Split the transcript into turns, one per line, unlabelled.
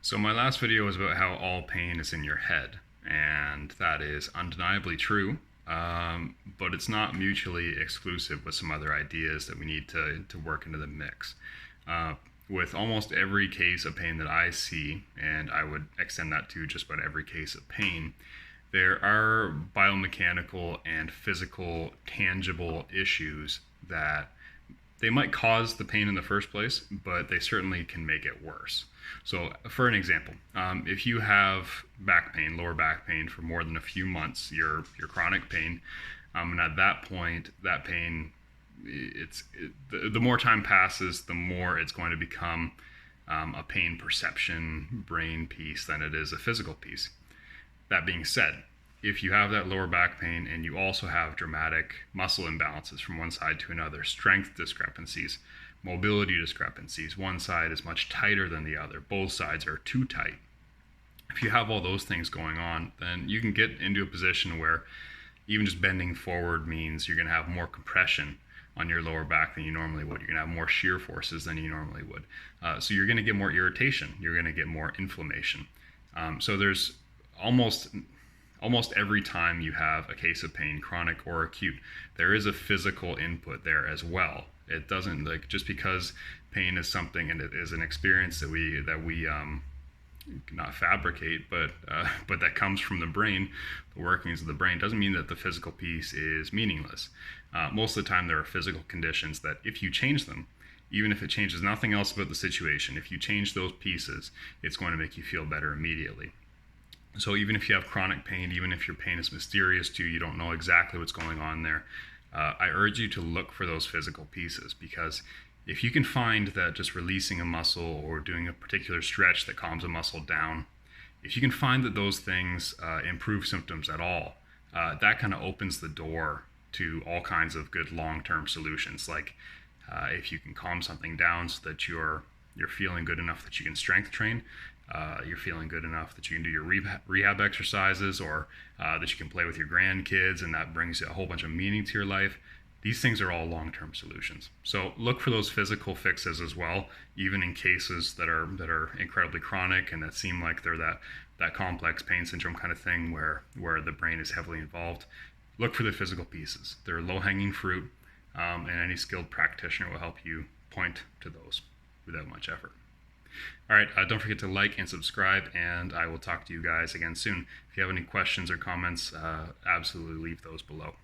So my last video was about how all pain is in your head, and that is undeniably true, but it's not mutually exclusive with some other ideas that we need to work into the mix. With almost every case of pain that I see, and I would extend that to just about every case of pain, there are biomechanical and physical tangible issues that they might cause the pain in the first place, but they certainly can make it worse. So, for an example, if you have back pain, lower back pain for more than a few months, your chronic pain, and at that point, that pain, the more time passes, the more it's going to become a pain perception brain piece than it is a physical piece. That being said, if you have that lower back pain and you also have dramatic muscle imbalances from one side to another, strength discrepancies, mobility discrepancies, one side is much tighter than the other, both sides are too tight. If you have all those things going on, then you can get into a position where even just bending forward means you're going to have more compression on your lower back than you normally would. You're going to have more shear forces than you normally would. So you're going to get more irritation. You're going to get more inflammation. So there's almost every time you have a case of pain, chronic or acute, there is a physical input there as well. It doesn't, like, just because pain is something and it is an experience that we not fabricate, but that comes from the brain, the workings of the brain, doesn't mean that the physical piece is meaningless. Most of the time there are physical conditions that if you change them, even if it changes nothing else about the situation, if you change those pieces, it's going to make you feel better immediately. So even if you have chronic pain, even if your pain is mysterious to you, you don't know exactly what's going on there, I urge you to look for those physical pieces, because if you can find that just releasing a muscle or doing a particular stretch that calms a muscle down, if you can find that those things improve symptoms at all, that kind of opens the door to all kinds of good long-term solutions. Like if you can calm something down so that you're feeling good enough that you can strength train, you're feeling good enough that you can do your rehab exercises, or that you can play with your grandkids, and that brings a whole bunch of meaning to your life. These things are all long-term solutions. So look for those physical fixes as well, even in cases that are incredibly chronic and that seem like they're that complex pain syndrome kind of thing where the brain is heavily involved. Look for the physical pieces. They're low-hanging fruit, and any skilled practitioner will help you point to those without much effort. All right, don't forget to like and subscribe, and I will talk to you guys again soon. If you have any questions or comments, absolutely leave those below.